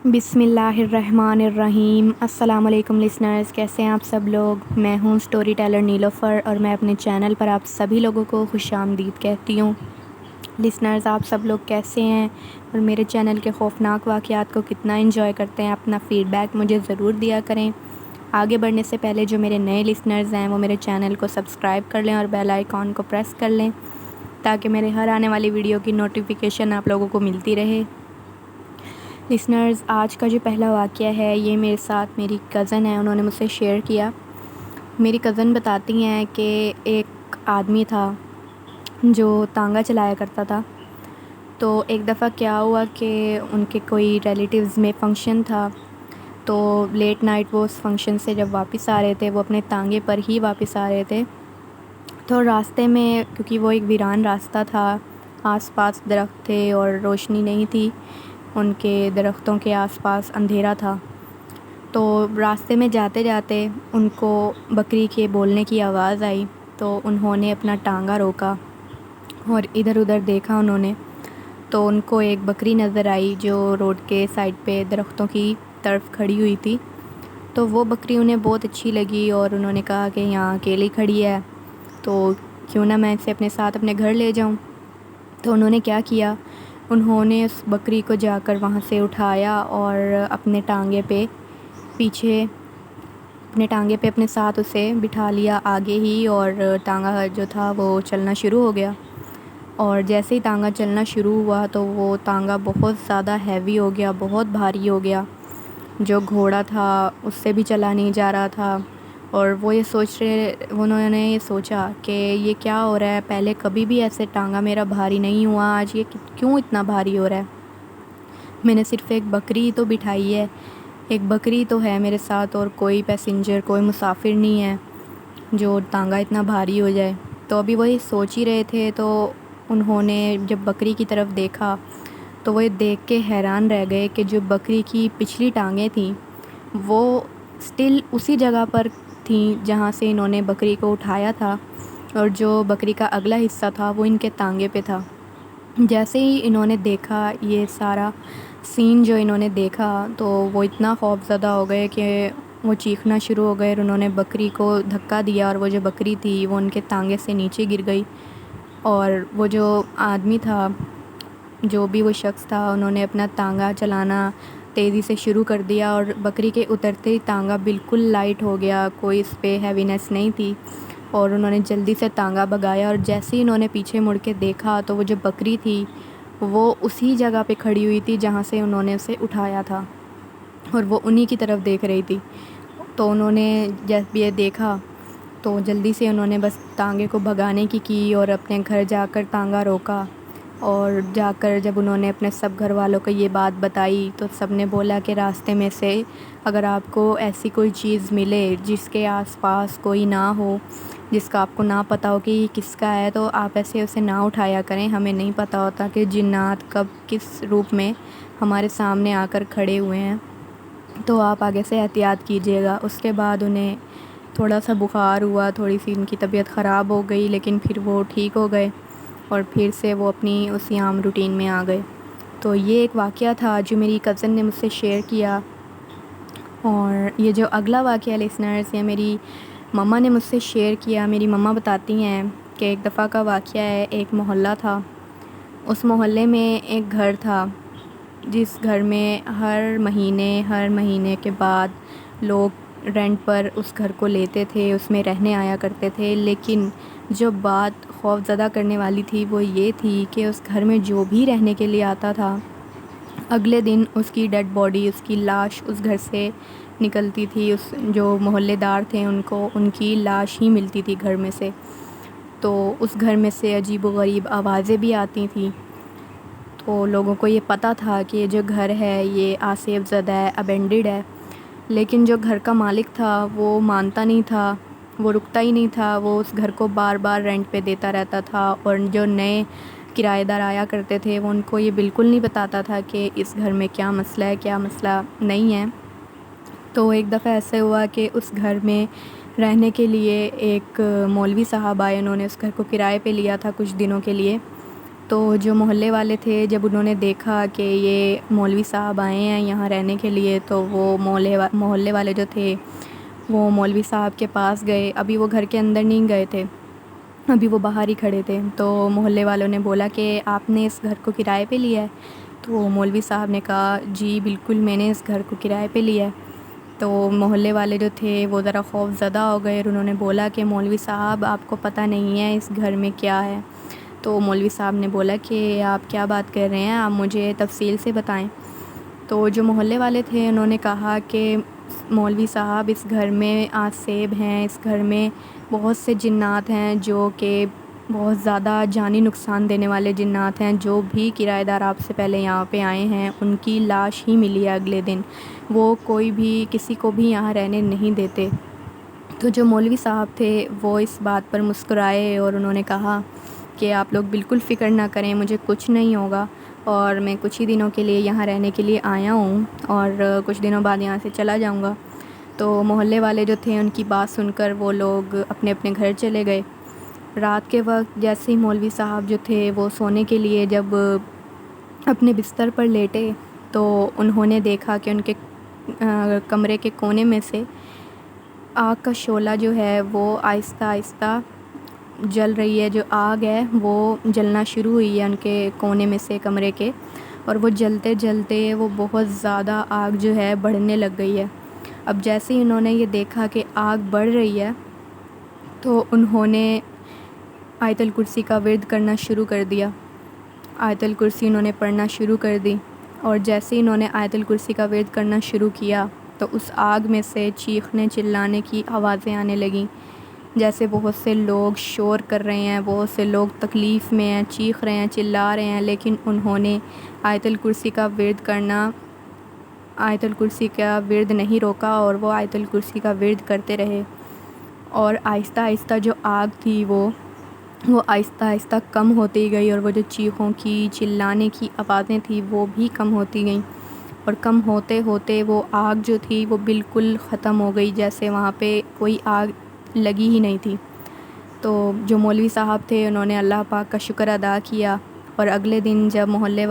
بسم اللہ الرحمن الرحیم۔ السلام علیکم لسنرز، کیسے ہیں آپ سب لوگ؟ میں ہوں سٹوری ٹیلر نیلوفر اور میں اپنے چینل پر آپ سبھی لوگوں کو خوش آمدید کہتی ہوں۔ لسنرز، آپ سب لوگ کیسے ہیں اور میرے چینل کے خوفناک واقعات کو کتنا انجوائے کرتے ہیں؟ اپنا فیڈ بیک مجھے ضرور دیا کریں۔ آگے بڑھنے سے پہلے جو میرے نئے لسنرز ہیں وہ میرے چینل کو سبسکرائب کر لیں اور بیل آئیکن کو پریس کر لیں تاکہ میرے ہر آنے والی ویڈیو کی نوٹیفیکیشن آپ لوگوں کو ملتی رہے۔ لسنرز، آج کا جو پہلا واقعہ ہے یہ میرے ساتھ میری کزن ہے، انہوں نے مجھ سے شیئر کیا۔ میری کزن بتاتی ہیں کہ ایک آدمی تھا جو تانگا چلایا کرتا تھا۔ تو ایک دفعہ کیا ہوا کہ ان کے کوئی ریلیٹیوز میں فنکشن تھا، تو لیٹ نائٹ وہ اس فنکشن سے جب واپس آ رہے تھے، وہ اپنے تانگے پر ہی واپس آ رہے تھے، تو راستے میں کیونکہ وہ ایک ویران راستہ تھا، آس پاس درخت تھے اور روشنی نہیں تھی، ان کے درختوں کے آس پاس اندھیرا تھا، تو راستے میں جاتے جاتے ان کو بکری کے بولنے کی آواز آئی، تو انہوں نے اپنا ٹانگا روکا اور ادھر ادھر دیکھا انہوں نے، تو ان کو ایک بکری نظر آئی جو روڈ کے سائڈ پہ درختوں کی طرف کھڑی ہوئی تھی۔ تو وہ بکری انہیں بہت اچھی لگی اور انہوں نے کہا کہ یہاں اکیلی کھڑی ہے تو کیوں نہ میں اسے اپنے ساتھ اپنے گھر لے جاؤں۔ تو انہوں نے کیا کیا، انہوں نے اس بکری کو جا کر وہاں سے اٹھایا اور اپنے ٹانگے پہ اپنے ساتھ اسے بٹھا لیا آگے ہی، اور ٹانگا جو تھا وہ چلنا شروع ہو گیا۔ اور جیسے ہی ٹانگا چلنا شروع ہوا تو وہ ٹانگا بہت زیادہ ہیوی ہو گیا، بہت بھاری ہو گیا، جو گھوڑا تھا اس سے بھی چلا نہیں جا رہا تھا، اور انہوں نے یہ سوچا کہ یہ کیا ہو رہا ہے، پہلے کبھی بھی ایسے ٹانگا میرا بھاری نہیں ہوا، آج یہ کیوں اتنا بھاری ہو رہا ہے؟ میں نے صرف ایک بکری تو بٹھائی ہے، ایک بکری تو ہے میرے ساتھ اور کوئی پیسنجر، کوئی مسافر نہیں ہے جو ٹانگا اتنا بھاری ہو جائے۔ تو ابھی وہی سوچ ہی رہے تھے، تو انہوں نے جب بکری کی طرف دیکھا تو وہ دیکھ کے حیران رہ گئے کہ جو بکری کی پچھلی ٹانگیں تھیں وہ سٹل اسی جگہ پر تھیں جہاں سے انہوں نے بکری کو اٹھایا تھا، اور جو بکری کا اگلا حصہ تھا وہ ان کے ٹانگے پہ تھا۔ جیسے ہی انہوں نے دیکھا یہ سارا سین، جو انہوں نے دیکھا، تو وہ اتنا خوف زدہ ہو گئے کہ وہ چیخنا شروع ہو گئے، اور انہوں نے بکری کو دھکا دیا اور وہ جو بکری تھی وہ ان کے ٹانگے سے نیچے گر گئی، اور وہ جو آدمی تھا، جو بھی وہ شخص تھا، انہوں نے اپنا ٹانگا چلانا تیزی سے شروع کر دیا، اور بکری کے اترتے ہی ٹانگا بالکل لائٹ ہو گیا، کوئی اس پہ ہیوینس نہیں تھی، اور انہوں نے جلدی سے ٹانگا بھگایا، اور جیسے ہی انہوں نے پیچھے مڑ کے دیکھا تو وہ جو بکری تھی وہ اسی جگہ پہ کھڑی ہوئی تھی جہاں سے انہوں نے اسے اٹھایا تھا، اور وہ انہی کی طرف دیکھ رہی تھی۔ تو انہوں نے جب یہ دیکھا تو جلدی سے انہوں نے بس ٹانگے کو بھگانے کی اور اپنے گھر جا کر ٹانگا روکا، اور جا کر جب انہوں نے اپنے سب گھر والوں کو یہ بات بتائی تو سب نے بولا کہ راستے میں سے اگر آپ کو ایسی کوئی چیز ملے جس کے آس پاس کوئی نہ ہو، جس کا آپ کو نہ پتہ ہو کہ یہ کس کا ہے، تو آپ ایسے اسے نہ اٹھایا کریں، ہمیں نہیں پتہ ہوتا کہ جنات کب کس روپ میں ہمارے سامنے آ کر کھڑے ہوئے ہیں، تو آپ آگے سے احتیاط کیجیے گا۔ اس کے بعد انہیں تھوڑا سا بخار ہوا، تھوڑی سی ان کی طبیعت خراب ہو گئی، لیکن پھر وہ ٹھیک ہو گئے اور پھر سے وہ اپنی اسی عام روٹین میں آ گئے۔ تو یہ ایک واقعہ تھا جو میری کزن نے مجھ سے شیئر کیا، اور یہ جو اگلا واقعہ لسنرز یہ میری مما نے مجھ سے شیئر کیا۔ میری مما بتاتی ہیں کہ ایک دفعہ کا واقعہ ہے، ایک محلہ تھا، اس محلے میں ایک گھر تھا جس گھر میں ہر مہینے کے بعد لوگ رینٹ پر اس گھر کو لیتے تھے، اس میں رہنے آیا کرتے تھے، لیکن جو بات خوف زدہ کرنے والی تھی وہ یہ تھی کہ اس گھر میں جو بھی رہنے کے لیے آتا تھا اگلے دن اس کی ڈیڈ باڈی، اس کی لاش اس گھر سے نکلتی تھی، اس جو محلے دار تھے ان کی لاش ہی ملتی تھی گھر میں سے۔ تو اس گھر میں سے عجیب و غریب آوازیں بھی آتی تھیں، تو لوگوں کو یہ پتہ تھا کہ یہ جو گھر ہے یہ آسیب زدہ ہے، ابینڈڈ ہے، لیکن جو گھر کا مالک تھا وہ مانتا نہیں تھا، وہ رکتا ہی نہیں تھا، وہ اس گھر کو بار بار رینٹ پہ دیتا رہتا تھا، اور جو نئے کرایہ دار آیا کرتے تھے وہ ان کو یہ بالکل نہیں بتاتا تھا کہ اس گھر میں کیا مسئلہ ہے، کیا مسئلہ نہیں ہے۔ تو ایک دفعہ ایسے ہوا کہ اس گھر میں رہنے کے لیے ایک مولوی صاحب آئے، انہوں نے اس گھر کو کرائے پہ لیا تھا کچھ دنوں کے لیے، تو جو محلے والے تھے جب انہوں نے دیکھا کہ یہ مولوی صاحب آئے ہیں یہاں رہنے کے لیے، تو وہ محلے والے جو تھے وہ مولوی صاحب کے پاس گئے۔ ابھی وہ گھر کے اندر نہیں گئے تھے، ابھی وہ باہر ہی کھڑے تھے۔ تو محلے والوں نے بولا کہ آپ نے اس گھر کو کرائے پہ لیا ہے؟ تو مولوی صاحب نے کہا جی بالکل میں نے اس گھر کو کرائے پہ لیا ہے۔ تو محلے والے جو تھے وہ ذرا خوف زدہ ہو گئے اور انہوں نے بولا کہ مولوی صاحب آپ کو پتہ نہیں ہے اس گھر میں کیا ہے؟ تو مولوی صاحب نے بولا کہ آپ کیا بات کر رہے ہیں، آپ مجھے تفصیل سے بتائیں۔ تو جو محلے والے تھے انہوں نے کہا کہ مولوی صاحب اس گھر میں آسیب ہیں، اس گھر میں بہت سے جنات ہیں جو کہ بہت زیادہ جانی نقصان دینے والے جنات ہیں۔ جو بھی کرایہ دار آپ سے پہلے یہاں پہ آئے ہیں ان کی لاش ہی ملی ہے اگلے دن، وہ کوئی بھی کسی کو بھی یہاں رہنے نہیں دیتے۔ تو جو مولوی صاحب تھے وہ اس بات پر مسکرائے اور انہوں نے کہا کہ آپ لوگ بالکل فکر نہ کریں، مجھے کچھ نہیں ہوگا، اور میں کچھ ہی دنوں کے لیے یہاں رہنے کے لیے آیا ہوں اور کچھ دنوں بعد یہاں سے چلا جاؤں گا۔ تو محلے والے جو تھے ان کی بات سن کر وہ لوگ اپنے اپنے گھر چلے گئے۔ رات کے وقت جیسے ہی مولوی صاحب جو تھے وہ سونے کے لیے جب اپنے بستر پر لیٹے تو انہوں نے دیکھا کہ ان کے کمرے کے کونے میں سے آگ کا شعلہ جو ہے وہ آہستہ آہستہ جل رہی ہے۔ جو آگ ہے وہ جلنا شروع ہوئی ہے ان کے کونے میں سے کمرے کے، اور وہ جلتے جلتے وہ بہت زیادہ آگ جو ہے بڑھنے لگ گئی ہے۔ اب جیسے ہی انہوں نے یہ دیکھا کہ آگ بڑھ رہی ہے تو انہوں نے آیت الکرسی کا ورد کرنا شروع کر دیا۔ آیت الکرسی انہوں نے پڑھنا شروع کر دی، اور جیسے ہی انہوں نے آیت الکرسی کا ورد کرنا شروع کیا تو اس آگ میں سے چیخنے چلانے کی آوازیں آنے لگیں، جیسے بہت سے لوگ شور کر رہے ہیں، بہت سے لوگ تکلیف میں ہیں، چیخ رہے ہیں، چلا رہے ہیں، لیکن انہوں نے آیت الکرسی کا ورد نہیں روکا اور وہ آیت الکرسی کا ورد کرتے رہے۔ اور آہستہ آہستہ جو آگ تھی وہ آہستہ آہستہ کم ہوتی گئی، اور وہ جو چیخوں کی چلانے کی آوازیں تھیں وہ بھی کم ہوتی گئیں، اور کم ہوتے ہوتے وہ آگ جو تھی وہ بالکل ختم ہو گئی، جیسے وہاں پہ کوئی آگ لگی ہی نہیں تھی۔ تو جو مولوی صاحب تھے انہوں نے اللہ پاک کا شکر ادا کیا، اور اگلے دن جب محلے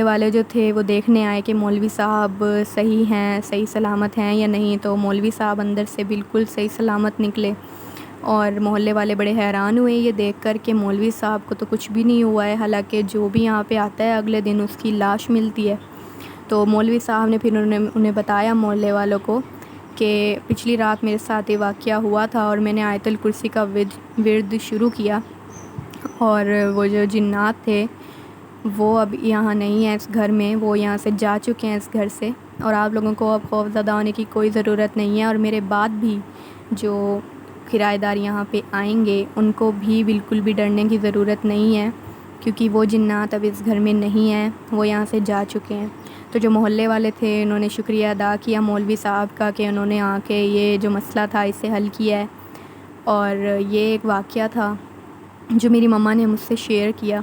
والے جو تھے وہ دیکھنے آئے کہ مولوی صاحب صحیح ہیں، صحیح سلامت ہیں یا نہیں، تو مولوی صاحب اندر سے بالکل صحیح سلامت نکلے، اور محلے والے بڑے حیران ہوئے یہ دیکھ کر کہ مولوی صاحب کو تو کچھ بھی نہیں ہوا ہے، حالانکہ جو بھی یہاں پہ آتا ہے اگلے دن اس کی لاش ملتی ہے۔ تو مولوی صاحب نے پھر انہیں بتایا محلے والوں کو کہ پچھلی رات میرے ساتھ یہ واقعہ ہوا تھا، اور میں نے آیت الکرسی کا ورد شروع کیا، اور وہ جو جنات تھے وہ اب یہاں نہیں ہیں اس گھر میں، وہ یہاں سے جا چکے ہیں اس گھر سے، اور آپ لوگوں کو اب خوف زدہ ہونے کی کوئی ضرورت نہیں ہے، اور میرے بعد بھی جو کرایہ دار یہاں پہ آئیں گے ان کو بھی بالکل بھی ڈرنے کی ضرورت نہیں ہے، کیونکہ وہ جنات اب اس گھر میں نہیں ہیں، وہ یہاں سے جا چکے ہیں۔ تو جو محلے والے تھے انہوں نے شکریہ ادا کیا مولوی صاحب کا کہ انہوں نے آ کے یہ جو مسئلہ تھا اسے حل کیا ہے۔ اور یہ ایک واقعہ تھا جو میری مما نے مجھ سے شیئر کیا۔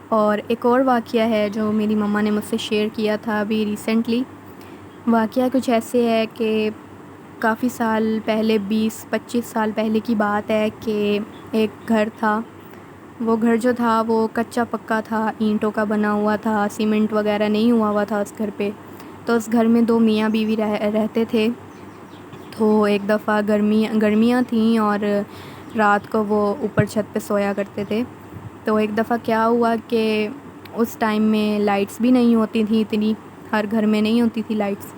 اور ایک اور واقعہ ہے جو میری مما نے مجھ سے شیئر کیا تھا ابھی ریسنٹلی۔ واقعہ کچھ ایسے ہے کہ کافی سال پہلے 20-25 سال پہلے کی بات ہے کہ ایک گھر تھا، وہ گھر جو تھا وہ کچا پکا تھا، اینٹوں کا بنا ہوا تھا، سیمنٹ وغیرہ نہیں ہوا ہوا تھا اس گھر پہ۔ تو اس گھر میں 2 میاں بیوی رہتے تھے۔ تو ایک دفعہ گرمیاں تھیں اور رات کو وہ اوپر چھت پہ سویا کرتے تھے۔ تو ایک دفعہ کیا ہوا کہ اس ٹائم میں لائٹس بھی نہیں ہوتی تھیں، اتنی ہر گھر میں نہیں ہوتی تھی لائٹس۔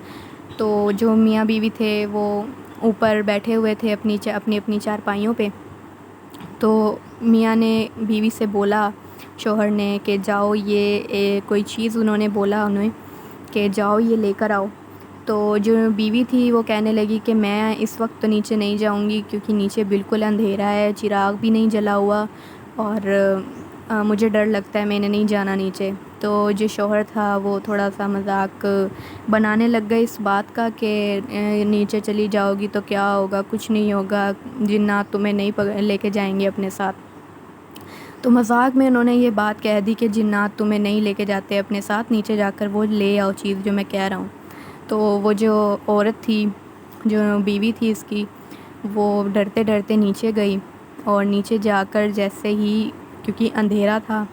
تو جو میاں بیوی تھے وہ اوپر بیٹھے ہوئے تھے اپنی چارپائیوں پہ۔ تو میاں نے بیوی سے بولا، شوہر نے، کہ جاؤ یہ کوئی چیز انہوں نے بولا انہیں کہ جاؤ یہ لے کر آؤ۔ تو جو بیوی تھی وہ کہنے لگی کہ میں اس وقت تو نیچے نہیں جاؤں گی کیونکہ نیچے بالکل اندھیرا ہے، چراغ بھی نہیں جلا ہوا، اور مجھے ڈر لگتا ہے، میں نے نہیں جانا نیچے۔ تو جو شوہر تھا وہ تھوڑا سا مذاق بنانے لگ گئے اس بات کا کہ نیچے چلی جاؤ گی تو کیا ہوگا، کچھ نہیں ہوگا، جنات تمہیں نہیں لے کے جائیں گے اپنے ساتھ۔ تو مذاق میں انہوں نے یہ بات کہہ دی کہ جنات تمہیں نہیں لے کے جاتے اپنے ساتھ، نیچے جا کر وہ لے آؤ چیز جو میں کہہ رہا ہوں۔ تو وہ جو عورت تھی، جو بیوی تھی اس کی، وہ ڈرتے ڈرتے نیچے گئی، اور نیچے جا کر جیسے ہی، کیونکہ اندھیرا تھا،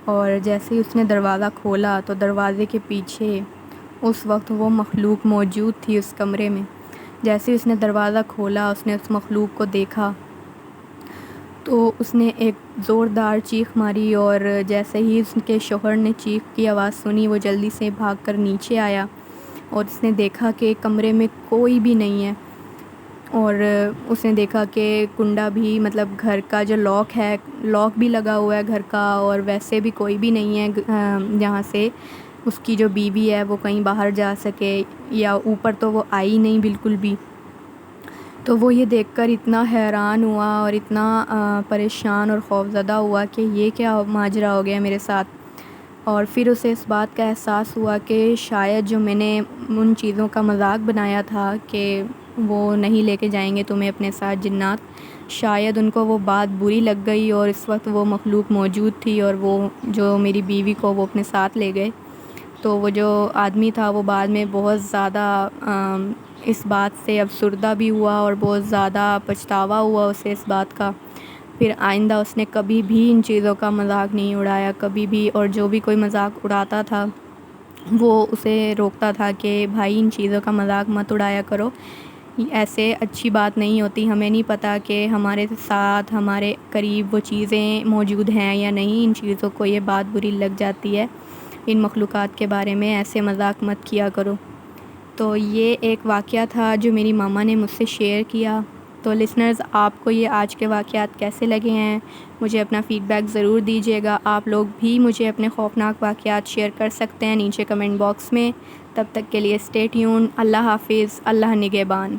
اور جیسے ہی اس نے دروازہ کھولا تو دروازے کے پیچھے اس وقت وہ مخلوق موجود تھی اس کمرے میں۔ جیسے ہی اس نے دروازہ کھولا، اس نے اس مخلوق کو دیکھا تو اس نے ایک زوردار چیخ ماری، اور جیسے ہی اس کے شوہر نے چیخ کی آواز سنی، وہ جلدی سے بھاگ کر نیچے آیا اور اس نے دیکھا کہ کمرے میں کوئی بھی نہیں ہے، اور اس نے دیکھا کہ کنڈا بھی، مطلب گھر کا جو لاک ہے، لاک بھی لگا ہوا ہے گھر کا، اور ویسے بھی کوئی بھی نہیں ہے جہاں سے اس کی جو بیوی ہے وہ کہیں باہر جا سکے، یا اوپر تو وہ آئی نہیں بالکل بھی۔ تو وہ یہ دیکھ کر اتنا حیران ہوا اور اتنا پریشان اور خوفزدہ ہوا کہ یہ کیا ماجرا ہو گیا میرے ساتھ۔ اور پھر اسے اس بات کا احساس ہوا کہ شاید جو میں نے ان چیزوں کا مذاق بنایا تھا کہ وہ نہیں لے کے جائیں گے تمہیں اپنے ساتھ جنات، شاید ان کو وہ بات بری لگ گئی، اور اس وقت وہ مخلوق موجود تھی، اور وہ جو میری بیوی کو وہ اپنے ساتھ لے گئے۔ تو وہ جو آدمی تھا وہ بعد میں بہت زیادہ اس بات سے افسردہ بھی ہوا، اور بہت زیادہ پچھتاوا ہوا اسے اس بات کا۔ پھر آئندہ اس نے کبھی بھی ان چیزوں کا مذاق نہیں اڑایا، کبھی بھی، اور جو بھی کوئی مذاق اڑاتا تھا وہ اسے روکتا تھا کہ بھائی ان چیزوں کا مذاق مت اڑایا کرو، ایسے اچھی بات نہیں ہوتی، ہمیں نہیں پتہ کہ ہمارے ساتھ ہمارے قریب وہ چیزیں موجود ہیں یا نہیں، ان چیزوں کو یہ بات بری لگ جاتی ہے، ان مخلوقات کے بارے میں ایسے مذاق مت کیا کرو۔ تو یہ ایک واقعہ تھا جو میری ماما نے مجھ سے شیئر کیا۔ تو لسنرز، آپ کو یہ آج کے واقعات کیسے لگے ہیں؟ مجھے اپنا فیڈ بیک ضرور دیجیے گا۔ آپ لوگ بھی مجھے اپنے خوفناک واقعات شیئر کر سکتے ہیں نیچے کمنٹ باکس میں۔ تب تک کے لیے اسٹے ٹیون۔ اللہ حافظ، اللہ نگہبان۔